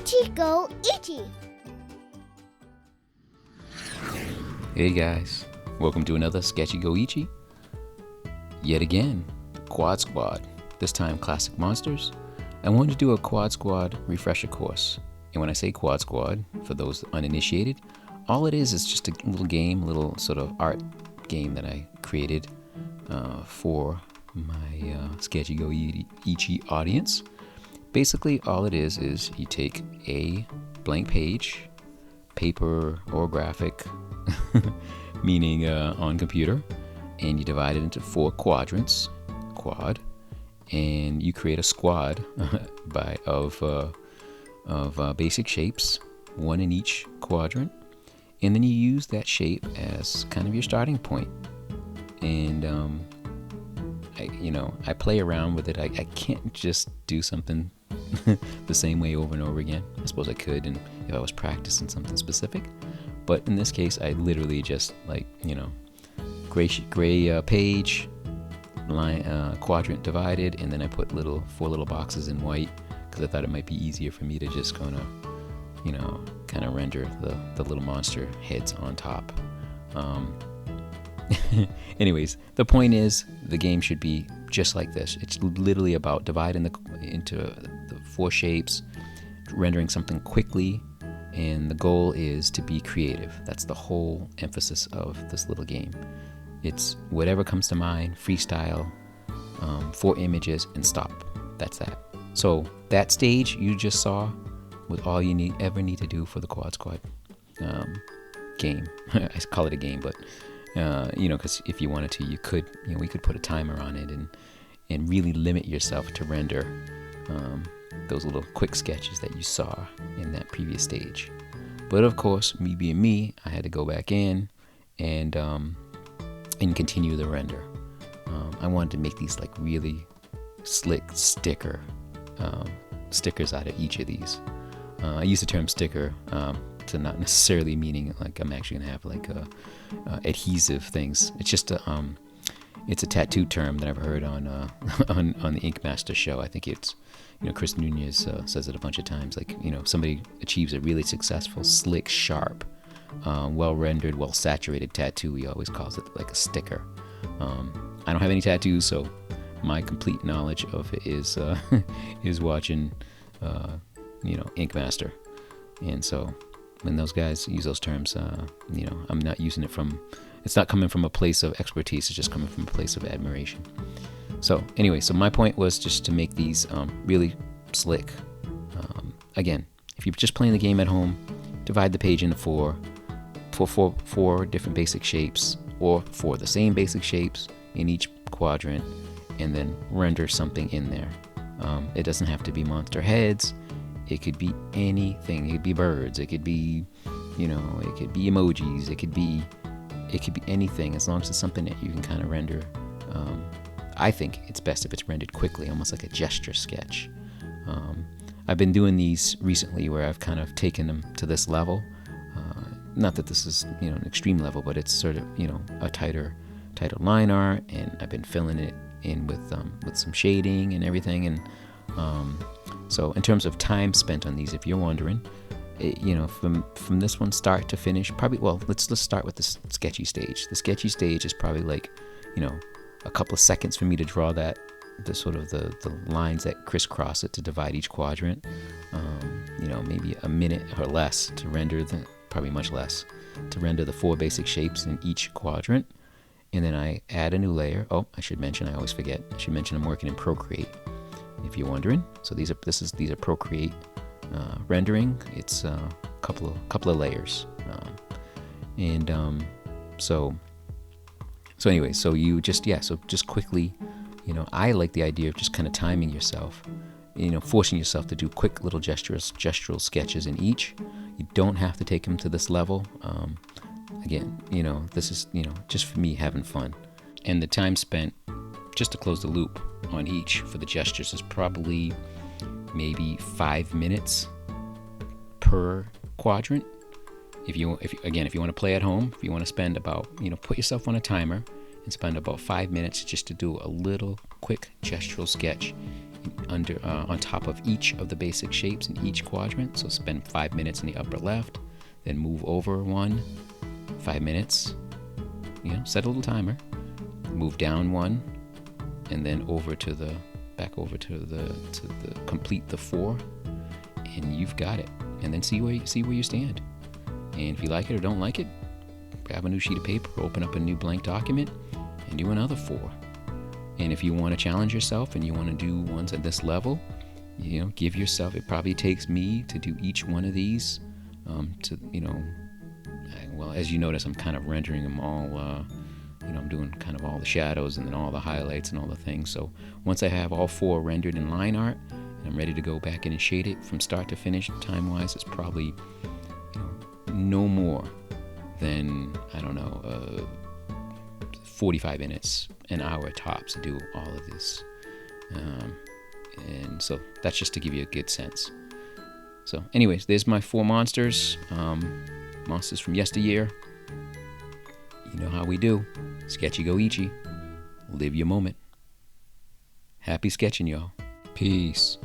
sketchyGOichie. Hey guys, welcome to another sketchyGOichie. Yet again, Quad Squad, this time classic monsters. I wanted to do a Quad Squad refresher course. And when I say Quad Squad, for those uninitiated, all it is just a little game, a little sort of art game that I created for my sketchyGOichie audience. Basically, all it is you take a blank page, paper or graphic, meaning on computer, and you divide it into 4 quadrants, quad, and you create a squad of basic shapes, one in each quadrant, and then you use that shape as kind of your starting point. And I play around with it. I can't just do something the same way over and over again. I suppose I could, and if I was practicing something specific. But in this case, I literally just gray page, line, quadrant divided, and then I put 4 little boxes in white because I thought it might be easier for me to just kind of render the little monster heads on top. Anyways, the point is the game should be just like this. It's literally about dividing into the 4 shapes, rendering something quickly, and the goal is to be creative. That's the whole emphasis of this little game. It's whatever comes to mind, freestyle, 4 images, and stop. That's that. So that stage you just saw was all you ever need to do for the Quad Squad game. I call it a game, but because if you wanted to, you could, we could put a timer on it and really limit yourself to render those little quick sketches that you saw in that previous stage. But of course, me being me, I had to go back in and continue the render. I wanted to make these like really slick stickers out of each of these. I use the term sticker to not necessarily meaning like I'm actually gonna have like adhesive things. It's just it's a tattoo term that I've heard on the Ink Master show. I think it's Chris Nunez says it a bunch of times. Like somebody achieves a really successful, slick, sharp, well rendered, well saturated tattoo. He always calls it like a sticker. I don't have any tattoos, so my complete knowledge of it is watching Ink Master. And so when those guys use those terms, I'm not using it it's not coming from a place of expertise, it's just coming from a place of admiration. So anyway, so my point was just to make these really slick. Again, if you're just playing the game at home, divide the page into 4 different basic shapes, or 4 the same basic shapes in each quadrant, and then render something in there. It doesn't have to be monster heads. It could be anything. It could be birds. It could be, it could be emojis. It could be anything, as long as it's something that you can kind of render. I think it's best if it's rendered quickly, almost like a gesture sketch. I've been doing these recently where I've kind of taken them to this level. Not that this is, an extreme level, but it's sort of, a tighter line art, and I've been filling it in with some shading and everything. And so in terms of time spent on these, if you're wondering, from this one start to finish, probably, well, let's start with the sketchy stage. The sketchy stage is probably like, a couple of seconds for me to draw the lines that crisscross it to divide each quadrant. Maybe a minute or less to render probably much less, to render the 4 basic shapes in each quadrant. And then I add a new layer. Oh, I should mention, I always forget, I'm working in Procreate, if you're wondering. So these are Procreate rendering. It's a couple of layers. So anyway, so you just quickly, I like the idea of just kind of timing yourself, forcing yourself to do quick little gestural sketches in each. You don't have to take them to this level. Again, this is, just for me having fun. And the time spent, just to close the loop on each for the gestures, is probably maybe 5 minutes per quadrant. If you want to play at home, if you want to spend about, put yourself on a timer and spend about 5 minutes just to do a little quick gestural sketch on top of each of the basic shapes in each quadrant. So spend 5 minutes in the upper left, then move over 5 minutes. Set a little timer. Move down 1, and then back over to the complete the 4, and you've got it. And then see where you stand. And if you like it or don't like it, grab a new sheet of paper, open up a new blank document, and do another 4. And if you want to challenge yourself and you want to do ones at this level, give yourself. It probably takes me to do each one of these. Well, as you notice, I'm kind of rendering them all. I'm doing kind of all the shadows and then all the highlights and all the things. So once I have all 4 rendered in line art and I'm ready to go back in and shade it from start to finish, time-wise, it's probably no more than 45 minutes, an hour tops to do all of this. And so that's just to give you a good sense. So anyways, there's my 4 monsters. Monsters from yesteryear. You know how we do. SketchyGOichie. Live your moment. Happy sketching, y'all. Peace.